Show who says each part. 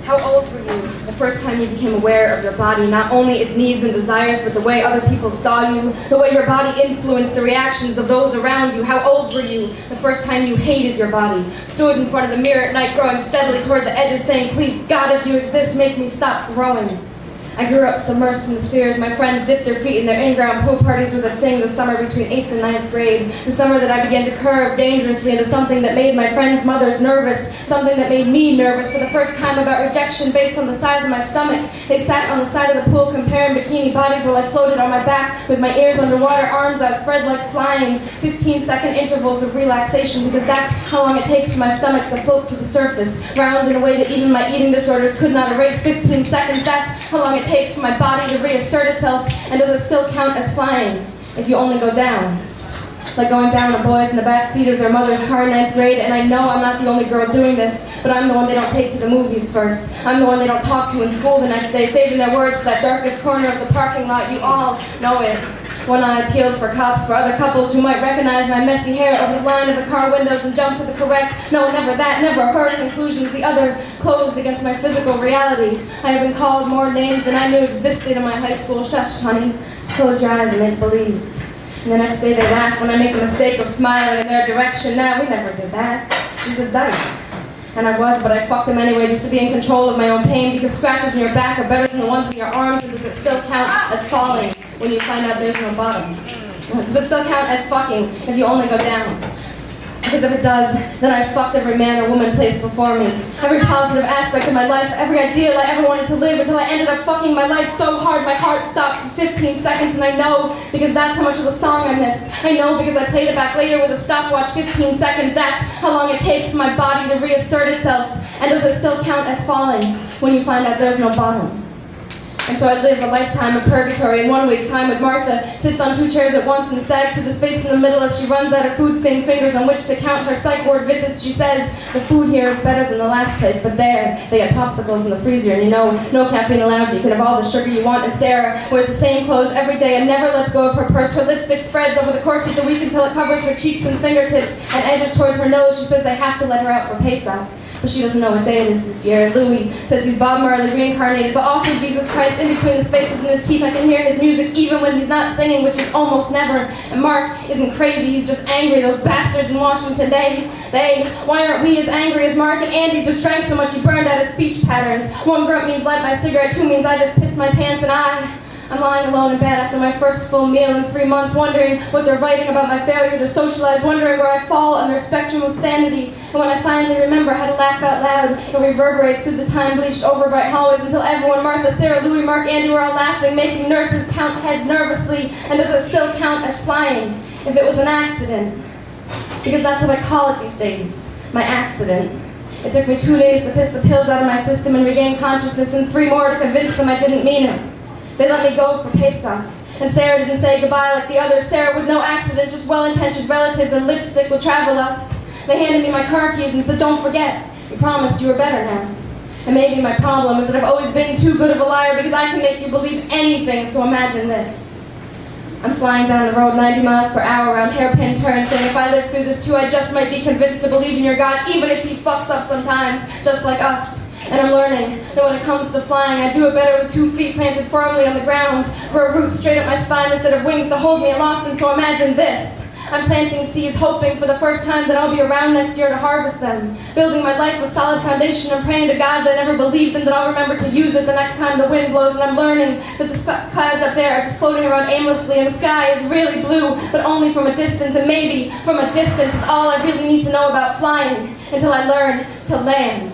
Speaker 1: How old were you the first time you became aware of your body, not only its needs and desires, but the way other people saw you, the way your body influenced the reactions of those around you? How old were you the first time you hated your body, stood in front of the mirror at night growing steadily toward the edges saying, please God, if you exist, make me stop growing? I grew up submersed in the spheres. My friends dipped their feet in their in-ground pool parties were the thing the summer between 8th and 9th grade. The summer that I began to curve dangerously into something that made my friends' mothers nervous, something that made me nervous for the first time about rejection based on the size of my stomach. They sat on the side of the pool comparing bikini bodies while I floated on my back with my ears underwater, arms outspread like flying, 15-second intervals of relaxation because that's how long it takes for my stomach to float to the surface, round in a way that even my eating disorders could not erase. 15 seconds, that's how long it takes for my body to reassert itself, and does it still count as flying if you only go down? Like going down on boys in the back seat of their mother's car in 9th grade, and I know I'm not the only girl doing this, but I'm the one they don't take to the movies first. I'm the one they don't talk to in school the next day, saving their words to that darkest corner of the parking lot. You all know it. One eye peeled for cops, for other couples who might recognize my messy hair over the line of the car windows and jump to the correct, no, never that, never her conclusions. The other closed against my physical reality. I have been called more names than I knew existed in my high school. Shush, honey. Just close your eyes and make believe. And the next day they laugh when I make the mistake of smiling in their direction. Nah, we never did that. She's a dyke. And I was, but I fucked him anyway just to be in control of my own pain, because scratches in your back are better than the ones in your arms, and does it still count as falling when you find out there's no bottom? Does it still count as fucking if you only go down? Because if it does, then I fucked every man or woman placed before me. Every positive aspect of my life, every ideal I ever wanted to live, until I ended up fucking my life so hard my heart stopped for 15 seconds, and I know because that's how much of the song I missed. I know because I played it back later with a stopwatch. 15 seconds, that's how long it takes for my body to reassert itself. And does it still count as falling when you find out there's no bottom? And so I live a lifetime of purgatory. In 1 week's time with Martha, sits on 2 chairs at once and sags to the space in the middle as she runs out of food-stained fingers on which to count her psych ward visits. She says, the food here is better than the last place, but there, they had popsicles in the freezer, and you know, no caffeine allowed, you can have all the sugar you want. And Sarah wears the same clothes every day and never lets go of her purse. Her lipstick spreads over the course of the week until it covers her cheeks and fingertips and edges towards her nose. She says they have to let her out for PSi. But she doesn't know what day it is this year. Louis says he's Bob Marley reincarnated, but also Jesus Christ in between the spaces in his teeth. I can hear his music even when he's not singing, which is almost never. And Mark isn't crazy, he's just angry. Those bastards in Washington, why aren't we as angry as Mark? And Andy just drank so much he burned out his speech patterns. 1 grunt means light my cigarette, 2 means I just pissed my pants, and I'm lying alone in bed after my first full meal in 3 months, wondering what they're writing about my failure to socialize, wondering where I fall on their spectrum of sanity. And when I finally remember how to laugh out loud, it reverberates through the time-bleached over bright hallways until everyone, Martha, Sarah, Louis, Mark, Andy, were all laughing, making nurses count heads nervously. And does it still count as flying if it was an accident? Because that's what I call it these days, my accident. It took me 2 days to piss the pills out of my system and regain consciousness, and 3 more to convince them I didn't mean it. They let me go for PSi. And Sarah didn't say goodbye like the others. Sarah with no accident, just well-intentioned relatives and lipstick will travel us. They handed me my car keys and said, don't forget, you promised you were better now. And maybe my problem is that I've always been too good of a liar because I can make you believe anything, so imagine this. I'm flying down the road 90 miles per hour around hairpin turns, saying if I live through this too, I just might be convinced to believe in your God, even if he fucks up sometimes, just like us. And I'm learning that when it comes to flying, I do it better with 2 feet planted firmly on the ground, grow roots straight up my spine instead of wings to hold me aloft. And so imagine this. I'm planting seeds, hoping for the first time that I'll be around next year to harvest them, building my life with solid foundation and praying to gods I never believed in that I'll remember to use it the next time the wind blows. And I'm learning that the clouds up there are just floating around aimlessly, and the sky is really blue, but only from a distance. And maybe from a distance is all I really need to know about flying until I learn to land.